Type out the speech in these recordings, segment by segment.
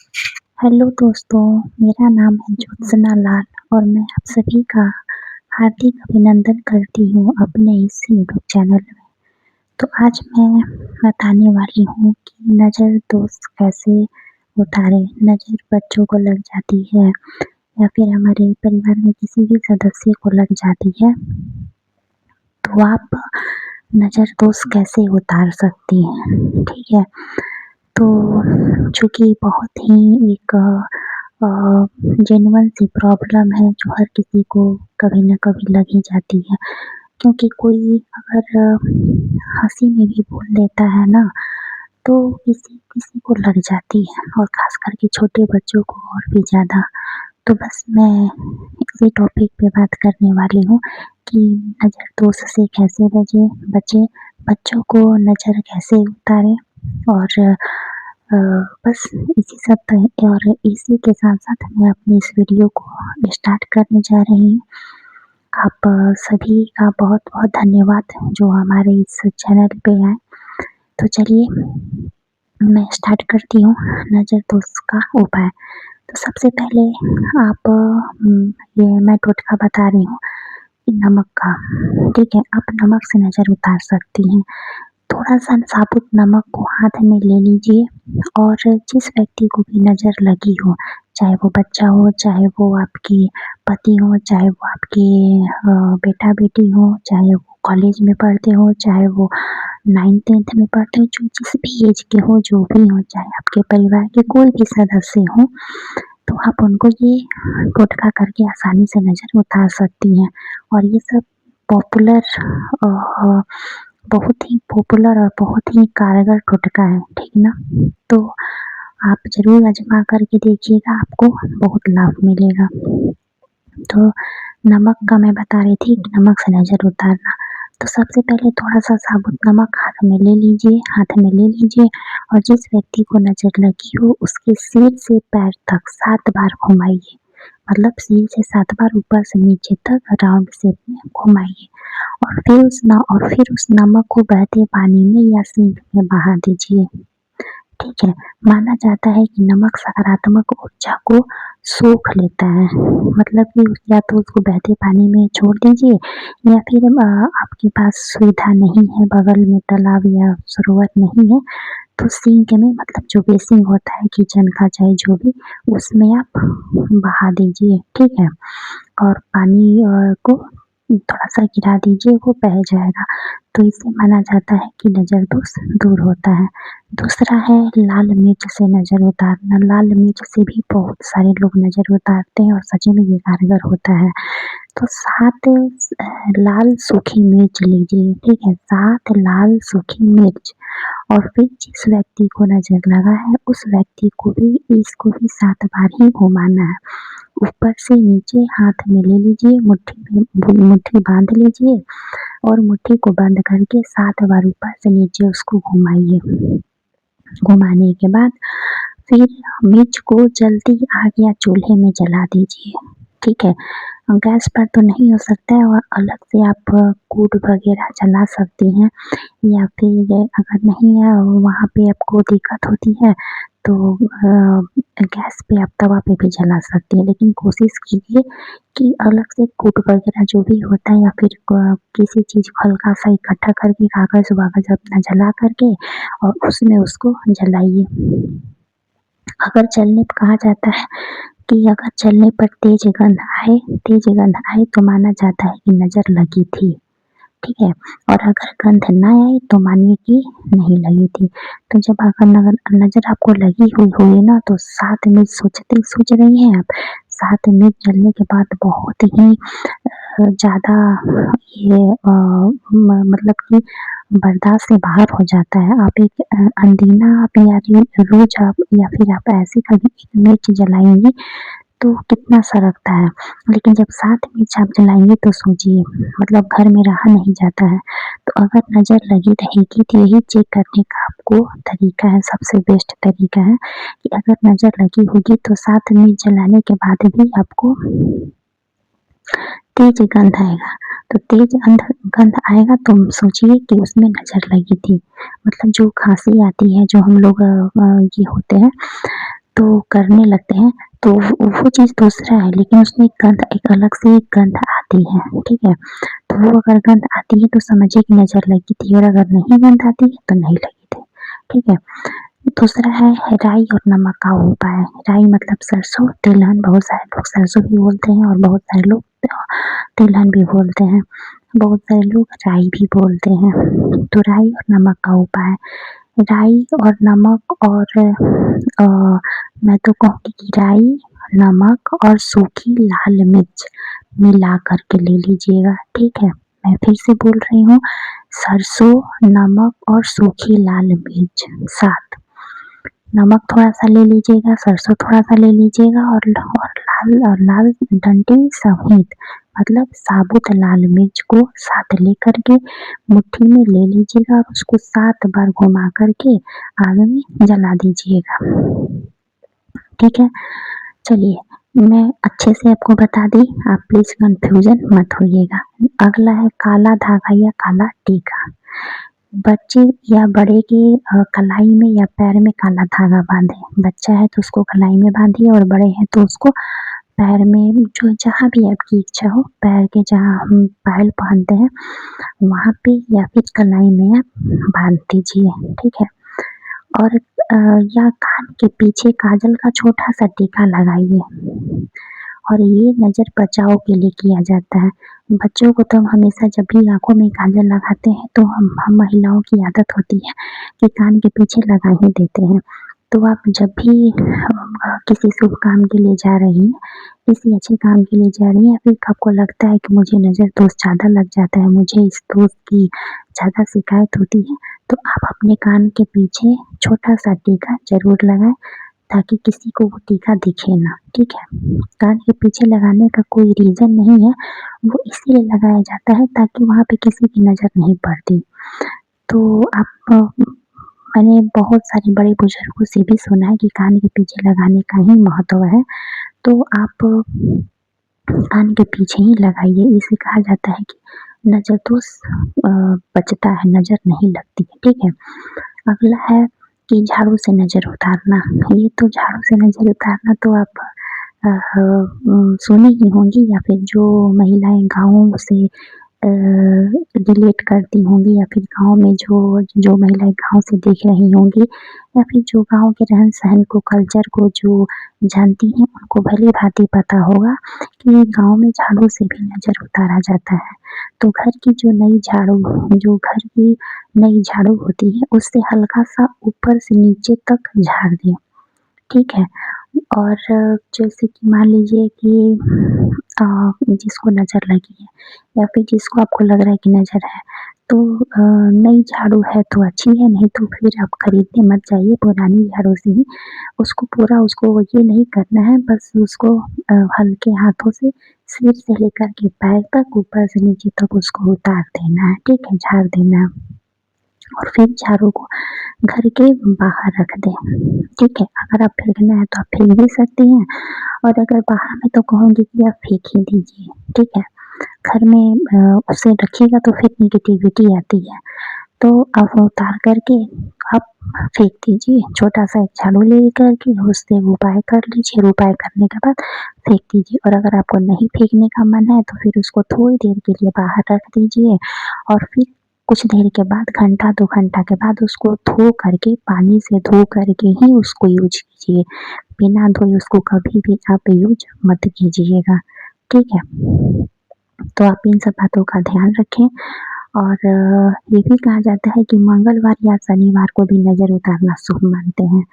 Hello दोस्तों, मेरा नाम है ज्योत्सना लाल और मैं आप सभी का हार्दिक अभिनंदन करती हूँ अपने इस यूट्यूब चैनल में। तो आज मैं बताने वाली हूँ कि नज़र दोष कैसे उतारें। नज़र बच्चों को लग जाती है या फिर हमारे परिवार में किसी भी सदस्य को लग जाती है, तो आप नज़र दोष कैसे उतार सकती हैं, ठीक है। तो चूँकि बहुत ही एक जेन्युइन सी प्रॉब्लम है जो हर किसी को कभी न कभी लग ही जाती है, क्योंकि कोई अगर हँसी में भी बोल देता है ना, तो किसी-किसी को लग जाती है और ख़ास करके छोटे बच्चों को और भी ज़्यादा। तो बस मैं इसी टॉपिक पे बात करने वाली हूँ कि नज़र दोष से कैसे बचें, बच्चों को नज़र कैसे उतारें और बस इसी सब पे और इसी के साथ-साथ मैं अपनी इस वीडियो को स्टार्ट करने जा रही हूँ। आप सभी का बहुत-बहुत धन्यवाद जो हमारे इस चैनल पे आए। तो चलिए मैं स्टार्ट करती हूँ नज़र दोष का उपाय। तो सबसे पहले आप ये मैं टोटका बता रही हूँ नमक का, ठीक है? आप नमक से नज़र उतार सकती हैं। थोड़ा-सा साबुत नमक को हाथ में ले लीजिए और जिस व्यक्ति को भी नज़र लगी हो, चाहे वो बच्चा हो, चाहे वो आपके पति हो, चाहे वो आपके बेटा-बेटी हो, चाहे वो कॉलेज में पढ़ते हो, चाहे वो 9th-10th में पढ़ते हो, जो जिस भी एज के हो, जो भी हो, चाहे आपके परिवार के कोई भी सदस्य हों, तो आप उनको ये टोटका करके आसानी से नज़र उतार सकती हैं। और ये सब पॉपुलर अ, बहुत ही पॉपुलर और बहुत ही कारगर टोटका है, ठीक ना? तो आप ज़रूर आज़मा करके देखिएगा, आपको बहुत लाभ मिलेगा। तो नमक का मैं बता रही थी कि नमक से नज़र उतारना। तो सबसे पहले थोड़ा-सा साबुत नमक हाथ में ले लीजिए और जिस व्यक्ति को नज़र लगी हो उसके सिर से पैर तक 7 बार घुमाइए। मतलब सिर से 7 बार ऊपर से नीचे तक राउंड शेप में घुमाइए और फिर उस नमक को बहते पानी में या सिंक में बहा दीजिए, ठीक है। माना जाता है कि नमक सकारात्मक ऊर्जा को सोख लेता है, मतलब कि या तो उसको बहते पानी में छोड़ दीजिए या फिर आपके पास सुविधा नहीं है, बगल में तालाब या सरोवर नहीं है, तो सिंक में मतलब जो बेसिन होता है किचन का चाहे जो भी, उसमें आप बहा दीजिए, ठीक है। और पानी को थोड़ा-सा गिरा दीजिए, वो बह जाएगा। तो इससे माना जाता है कि नज़र दोष दूर होता है। दूसरा है लाल मिर्च से नज़र उतारना। लाल मिर्च से भी बहुत सारे लोग नज़र उतारते हैं और सच में ये कारगर होता है। तो 7 लाल सूखी मिर्च लीजिए, ठीक है? 7 लाल सूखी मिर्च और फिर जिस व्यक्ति को नज़र लगा है, उस व्यक्ति को भी इसको भी 7 बार ही घुमाना है। ऊपर से नीचे हाथ में ले लीजिए, मुट्ठी बाँध लीजिए और मुट्ठी को बंद करके 7 बार ऊपर से नीचे उसको घुमाइए। घुमाने के बाद फिर मिर्च को जल्दी आग या चूल्हे में जला दीजिए, ठीक है। गैस पर तो नहीं हो सकता है और अलग से आप कूड वगैरह जला सकती हैं या फिर अगर नहीं है वहाँ पे आपको दिक्कत होती है तो गैस पे आप तवा पे भी जला सकती हैं, लेकिन कोशिश कीजिए कि अलग से कूट वगैरह जो भी होता है या फिर किसी चीज़ को हल्का-सा इकट्ठा करके कागज़-वागज़ अपना जला करके और उसमें उसको जलाइए। अगर जलने पे कहा जाता है कि अगर जलने पर तेज़ गंध आए तो माना जाता है कि नज़र लगी थी, ठीक है? और अगर गंध ना आए तो मानिए कि नहीं लगी थी। तो जब अगर नज़र आपको लगी हुई होगी ना तो 7 मिनट सोच रही हैं आप, 7 मिनट जलने के बाद बहुत ही ज़्यादा ये मतलब कि बर्दाश्त से बाहर हो जाता है। आप एक अंदीना आप या रोज़ आप या फिर आप ऐसे कभी एक मिर्च जलाएँगी तो कितना सा लगता है, लेकिन जब 7 मिर्च आप जलाएँगी तो सोचिए मतलब घर में रहा नहीं जाता है। तो अगर नज़र लगी रहेगी तो यही चेक करने का आपको तरीका है, सबसे बेस्ट तरीका है कि अगर नज़र लगी होगी तो 7 मिर्च जलाने के बाद भी आपको तेज़ गंध आएगा, तो तेज़ गंध आएगा तो सोचिए कि उसमें नज़र लगी थी। मतलब जो खाँसी आती है, जो हम लोग ये होते हैं तो करने लगते हैं, तो वो चीज़ दूसरा है, लेकिन उसमें एक अलग से एक गंध आती है, ठीक है? तो वो अगर गंध आती है तो समझिए कि नज़र लगी थी, और अगर नहीं गंध आती है तो नहीं लगी थी, ठीक है? दूसरा है राई और नमक का उपाय। राई मतलब सरसों, तिलहन, बहुत सारे लोग सरसों भी बोलते हैं और बहुत सारे लोग तिलहन भी बोलते हैं, बहुत सारे लोग राई भी बोलते हैं। तो राई और नमक का उपाय, राई और नमक और मैं तो कहूँगी कि राई, नमक और सूखी लाल मिर्च मिला कर के ले लीजिएगा, ठीक है? मैं फिर से बोल रही हूँ, सरसों, नमक और सूखी लाल मिर्च साथ, नमक थोड़ा-सा ले लीजिएगा, सरसों थोड़ा-सा ले लीजिएगा और लाल डंडी सहित मतलब साबुत लाल मिर्च को साथ लेकर के मुट्ठी में ले लीजिएगा और उसको 7 बार घुमा कर के आग में जला दीजिएगा, ठीक है? चलिए, मैं अच्छे से आपको बता दी, आप प्लीज़ कन्फ्यूज़न मत होइएगा। अगला है काला धागा या काला टीका। बच्चे या बड़े के कलाई में या पैर में काला धागा बाँधें। बच्चा है तो उसको कलाई में बाँधिए और बड़े हैं तो उसको पैर में, जो जहाँ भी आपकी इच्छा हो, पैर के जहाँ हम पायल पहनते हैं, वहाँ पे या फिर कलाई में आप बाँध दीजिए, ठीक है? और या कान के पीछे काजल का छोटा-सा टीका लगाइए, और ये नज़र बचाव के लिए किया जाता है। बच्चों को तो हम हमेशा जब भी आँखों में काजल लगाते हैं तो हम महिलाओं की आदत होती है कि कान के पीछे लगा ही देते हैं। तो आप जब भी किसी शुभ काम के लिए जा रही हैं, किसी अच्छे काम के लिए जा रही हैं, या फिर आपको लगता है कि मुझे नज़र दोष ज़्यादा लग जाता है, मुझे इस दोष की ज़्यादा शिकायत होती है, तो आप अपने कान के पीछे छोटा-सा टीका ज़रूर लगाएँ, ताकि किसी को वो टीका दिखे ना, ठीक है? कान के पीछे लगाने का कोई रीज़न नहीं है, वो इसलिए लगाया जाता है ताकि वहाँ पे किसी की नज़र नहीं पड़ती। तो मैंने बहुत सारे बड़े-बुज़ुर्गों से भी सुना है कि कान के पीछे लगाने का ही महत्व है, तो आप कान के पीछे ही लगाइए। इसे कहा जाता है कि नज़र दोष बचता है, नज़र नहीं लगती है, ठीक है? अगला है कि झाड़ू से नज़र उतारना। ये तो झाड़ू से नज़र उतारना तो आप सुनी ही होंगी, या फिर जो महिलाएँ गाँव से रिलेट करती होंगी, या फिर गाँव में जो जो महिलाएँ गाँव से देख रही होंगी, या फिर जो गाँव के रहन-सहन को, कल्चर को जो जानती हैं, उनको भली-भाँति पता होगा कि गाँव में झाड़ू से भी नज़र उतारा जाता है। तो घर की जो घर की नई झाड़ू होती है, उससे हल्का-सा ऊपर से नीचे तक झाड़ दें, ठीक है? और जैसे कि मान लीजिए कि जिसको नज़र लगी है, या फिर जिसको आपको लग रहा है कि नज़र है, तो नई झाड़ू है तो अच्छी है, नहीं तो फिर आप खरीदने मत जाइए, पुरानी झाड़ू से ही उसको पूरा, उसको ये नहीं करना है, बस उसको हल्के हाथों से सिर से लेकर के पैर तक, ऊपर से नीचे तक उसको उतार देना है, ठीक है? झाड़ देना है। और फिर झाड़ू को घर के बाहर रख दें, ठीक है? अगर आप फेंकना है तो आप फेंक भी सकती हैं, और अगर बाहर में तो कहूँगी कि आप फेंक ही दीजिए, ठीक है? घर में उसे रखिएगा तो फिर नेगेटिविटी आती है, तो आप उतार कर के आप फेंक दीजिए। छोटा-सा एक झाड़ू लेकर के उससे उपाय कर लीजिए, उपाय करने के बाद फेंक दीजिए, और अगर आपको नहीं फेंकने का मन है तो फिर उसको थोड़ी देर के लिए बाहर रख दीजिए, और फिर कुछ देर के बाद, घंटा 2 घंटा के बाद उसको धो करके, पानी से धो करके ही उसको यूज़ कीजिए। बिना धोए उसको कभी भी आप यूज़ मत कीजिएगा, ठीक है? तो आप इन सब बातों का ध्यान रखें, और ये भी कहा जाता है कि मंगलवार या शनिवार को भी नज़र उतारना शुभ मानते हैं।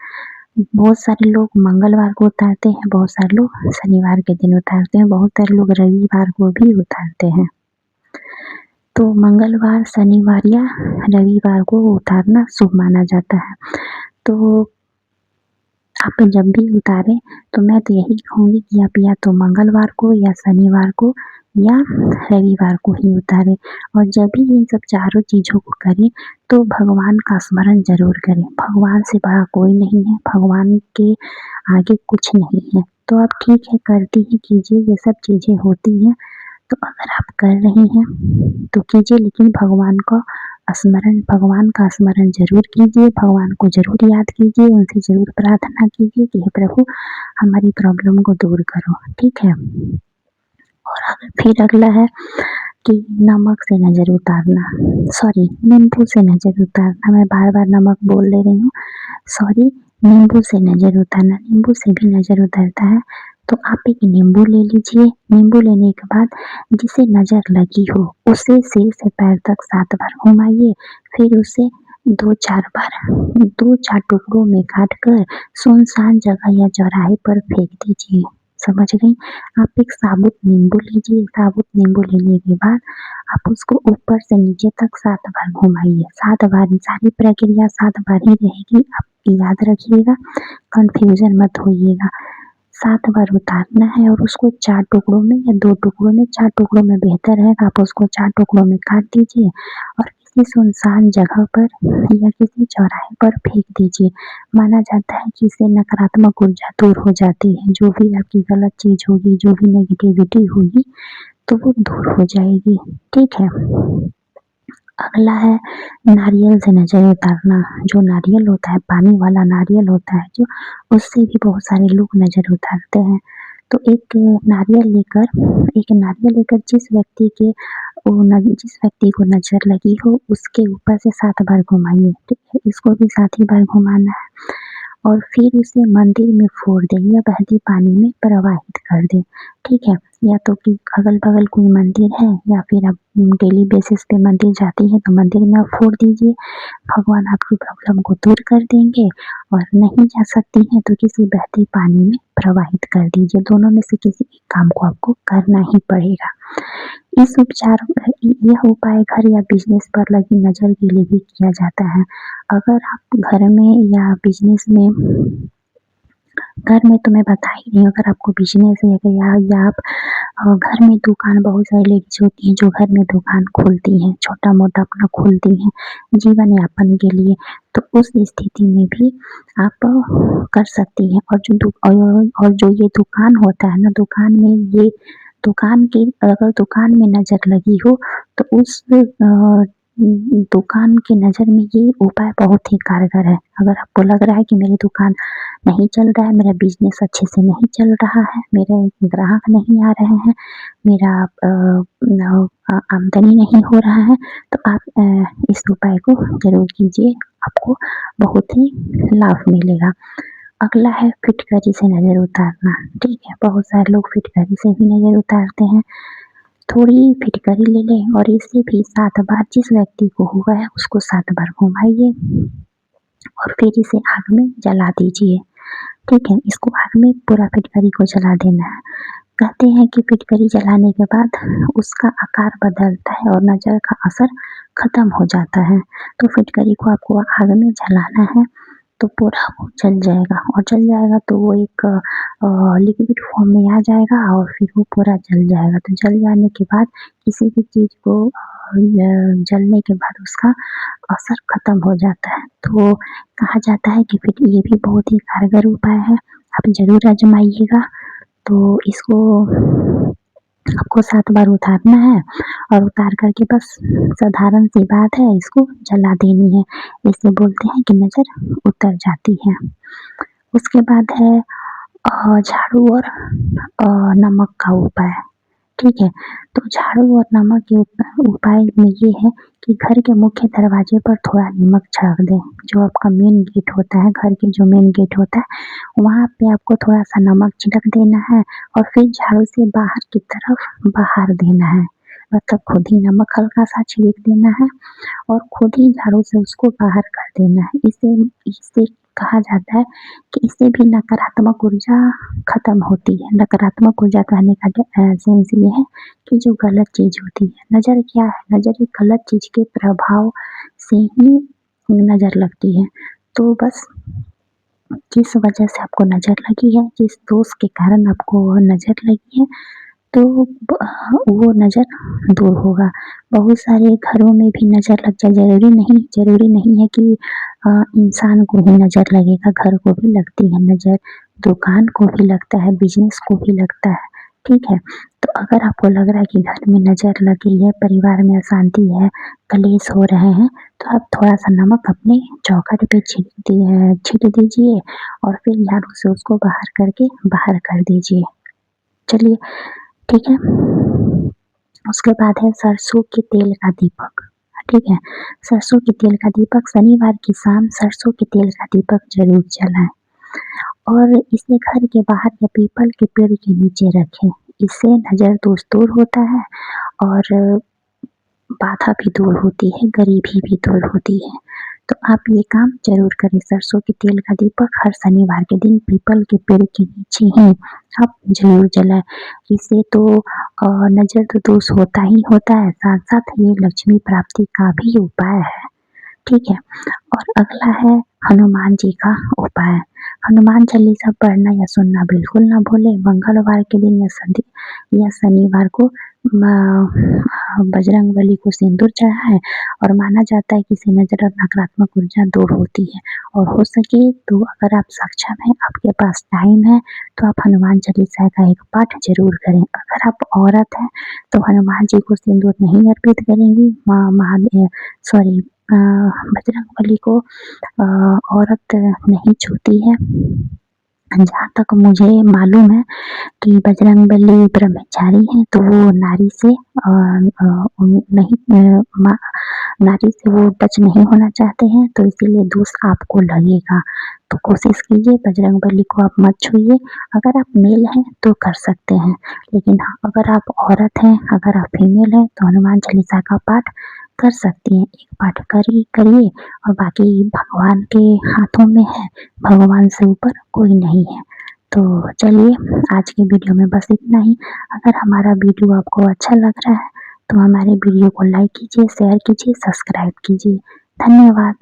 बहुत सारे लोग मंगलवार को उतारते हैं, बहुत सारे लोग शनिवार के दिन उतारते हैं, बहुत सारे लोग रविवार को भी उतारते हैं। तो मंगलवार, शनिवार या रविवार को उतारना शुभ माना जाता है। तो आप जब भी उतारें तो मैं तो यही कहूँगी कि आप या तो मंगलवार को या शनिवार को या रविवार को ही उतारें, और जब भी इन सब चारों चीज़ों को करें तो भगवान का स्मरण ज़रूर करें। भगवान से बड़ा कोई नहीं है, भगवान के आगे कुछ नहीं है। तो आप ठीक है, करती ही कीजिए, ये सब चीज़ें होती हैं, तो अगर आप कर रही हैं तो कीजिए, लेकिन भगवान को स्मरण भगवान का स्मरण ज़रूर कीजिए, भगवान को ज़रूर याद कीजिए, उनसे ज़रूर प्रार्थना कीजिए कि हे प्रभु हमारी प्रॉब्लम को दूर करो, ठीक है। और फिर अगला है कि नमक से नज़र उतारना, सॉरी नींबू से नज़र उतारना, मैं बार-बार नमक बोल दे रही हूँ, सॉरी नींबू से नज़र उतारना, नींबू से भी नज़र उतरता है। तो आप एक नींबू ले लीजिए, नींबू लेने के बाद जिसे नज़र लगी हो उसे सिर से पैर तक 7 बार घुमाइए, फिर उसे 2-4 बार 2-4 टुकड़ों में काट कर सुनसान जगह या चौराहे पर फेंक दीजिए, समझ गई? आप एक साबुत नींबू लीजिए, साबुत नींबू लेने के बाद आप उसको ऊपर से नीचे तक 7 बार घुमाइए, 7 बार ही सारी प्रक्रिया 7 बार ही रहेगी, आप याद रखिएगा, कन्फ्यूज़न मत होइएगा। 7 बार उतारना है और उसको 4 टुकड़ों में या 2 टुकड़ों में, 4 टुकड़ों में बेहतर है, आप उसको 4 टुकड़ों में काट दीजिए और किसी सुनसान जगह पर या किसी चौराहे पर फेंक दीजिए। माना जाता है कि इससे नकारात्मक ऊर्जा दूर हो जाती है, जो भी आपकी गलत चीज़ होगी, जो भी नेगेटिविटी होगी, तो वो दूर हो जाएगी, ठीक है। अगला है नारियल से नज़र उतारना, जो नारियल होता है, पानी वाला नारियल होता है जो, उससे भी बहुत सारे लोग नज़र उतारते हैं। तो एक नारियल लेकर जिस व्यक्ति को नज़र लगी हो उसके ऊपर से 7 बार घुमाइए, ठीक है। इसको भी 7 ही बार घुमाना है और फिर उसे मंदिर में फोड़ दें या बहते पानी में प्रवाहित कर दें, ठीक है। या तो कि अगल-बगल कोई मंदिर है या फिर आप डेली बेसिस पे मंदिर जाती हैं तो मंदिर में आप फोड़ दीजिए, भगवान आपकी प्रॉब्लम को दूर कर देंगे। और नहीं जा सकती हैं तो किसी बहते पानी में प्रवाहित कर दीजिए, दोनों में से किसी एक काम को आपको करना ही पड़ेगा। यह उपाय घर या बिज़नेस पर लगी नज़र के लिए भी किया जाता है। अगर आप घर में या बिज़नेस में, घर में तो मैं बता ही रही हूँ, अगर आपको बिज़नेस है या आप घर में दुकान, बहुत सारी लेडीज़ होती हैं जो घर में दुकान खोलती हैं, छोटा-मोटा अपना खोलती हैं जीवन यापन के लिए, तो उस स्थिति में भी आप कर सकती हैं। और जो ये दुकान होता है ना, दुकान में नज़र लगी हो तो उस दुकान की नज़र में ये उपाय बहुत ही कारगर है। अगर आपको लग रहा है कि मेरी दुकान नहीं चल रहा है, मेरा बिज़नेस अच्छे से नहीं चल रहा है, मेरे ग्राहक नहीं आ रहे हैं, मेरा आमदनी नहीं हो रहा है, तो आप इस उपाय को ज़रूर कीजिए, आपको बहुत ही लाभ मिलेगा। अगला है फिटकरी से नज़र उतारना, ठीक है। बहुत सारे लोग फिटकरी से भी नज़र उतारते हैं। थोड़ी फिटकरी ले लें और इसे भी 7 बार, जिस व्यक्ति को हुआ है उसको 7 बार घुमाइए और फिर इसे आग में जला दीजिए, ठीक है। इसको आग में पूरा फिटकरी को जला देना है। कहते हैं कि फिटकरी जलाने के बाद उसका आकार बदलता है और नज़र का असर खत्म हो जाता है। तो फिटकरी को आपको आग में जलाना है तो पूरा वो जल जाएगा और जल जाएगा तो वो एक लिक्विड फॉर्म में आ जाएगा और फिर वो पूरा जल जाएगा। तो जल जाने के बाद किसी भी चीज़ को जलने के बाद उसका असर खत्म हो जाता है। तो कहा जाता है कि फिर ये भी बहुत ही कारगर उपाय है, आप ज़रूर आज़माइएगा। तो इसको आपको 7 बार उतारना है और उतार कर के बस साधारण सी बात है, इसको जला देनी है। इसे बोलते हैं कि नज़र उतर जाती है। उसके बाद है झाड़ू और नमक का उपाय, ठीक है। तो झाड़ू और नमक के उपाय में ये है कि घर के मुख्य दरवाजे पर थोड़ा नमक छिड़क दें। जो आपका मेन गेट होता है, घर के जो मेन गेट होता है, वहाँ पे आपको थोड़ा-सा नमक छिड़क देना है और फिर झाड़ू से बाहर की तरफ बहार देना है। मतलब खुद ही नमक हल्का-सा छिड़क देना है और खुद ही झाड़ू से उसको बाहर कर देना है। इससे कहा जाता है कि इससे भी नकारात्मक ऊर्जा खत्म होती है। नकारात्मक ऊर्जा कहने का सेंस ये है कि जो गलत चीज़ होती है, नज़र क्या है? नज़र एक गलत चीज़ के प्रभाव से ही नज़र लगती है। तो बस जिस वजह से आपको नज़र लगी है, जिस दोष के कारण आपको नज़र लगी है, तो वो नज़र दूर होगा। बहुत सारे घरों में भी नज़र लग जाए, ज़रूरी नहीं है कि इंसान को ही नज़र लगेगा, घर को भी लगती है नज़र, दुकान को भी लगता है, बिज़नेस को भी लगता है। ठीक है? तो अगर आपको लग रहा है कि घर में नज़र लग गई है, परिवार में अशांति है, कलेश हो रहे हैं, तो आप थोड़ा-सा नमक अपने चौखट पे छींट दीजिए और फिर झाड़ू से उसको बाहर कर दीजिए। चलिए, ठीक है? उसके बाद है सरसों के तेल का दीपक, ठीक है? सरसों के तेल का दीपक शनिवार की शाम सरसों के तेल का दीपक ज़रूर जलाएँ और इसे घर के बाहर या पीपल के पेड़ के नीचे रखें। इससे नज़र दोष दूर होता है और बाधा भी दूर होती है, गरीबी भी दूर होती है। तो आप ये काम ज़रूर करें, सरसों के तेल का दीपक हर शनिवार के दिन पीपल के पेड़ के नीचे ही आप ज़रूर जलाएँ। इससे तो नज़र तो दोष होता ही होता है, साथ-साथ ये लक्ष्मी प्राप्ति का भी उपाय है, ठीक है? और अगला है हनुमान जी का उपाय। हनुमान चालीसा पढ़ना या सुनना बिल्कुल ना भूलें। मंगलवार के दिन या शनिवार को बजरंगबली को सिंदूर चढ़ाएँ और माना जाता है कि इससे नकारात्मक ऊर्जा दूर होती है और हो सके तो अगर आप सक्षम हैं, आपके पास टाइम है, तो आप हनुमान चालीसा का एक पाठ ज़रूर करें। अगर आप औरत हैं, तो हनुमान जी को सिंदूर नहीं अर्पित करेंगी, सॉरी बजरंगबली को औरत नहीं छूती है। जहाँ तक मुझे मालूम है कि बजरंगबली ब्रह्मचारी हैं, तो वो नारी से नहीं मा नारी से वो टच नहीं होना चाहते हैं, तो इसीलिए दोष आपको लगेगा। तो कोशिश कीजिए बजरंगबली को आप मत छूइए। अगर आप मेल हैं तो कर सकते हैं, लेकिन हाँ, अगर आप औरत हैं, अगर आप फीमेल हैं तो हनुमान चालीसा का पाठ कर सकती हैं। एक पाठ करिए और बाकी भगवान के हाथों में है, भगवान से ऊपर कोई नहीं है। तो चलिए आज की वीडियो में बस इतना ही। अगर हमारा वीडियो आपको अच्छा लग रहा है तो हमारे वीडियो को लाइक कीजिए, शेयर कीजिए, सब्सक्राइब कीजिए। धन्यवाद।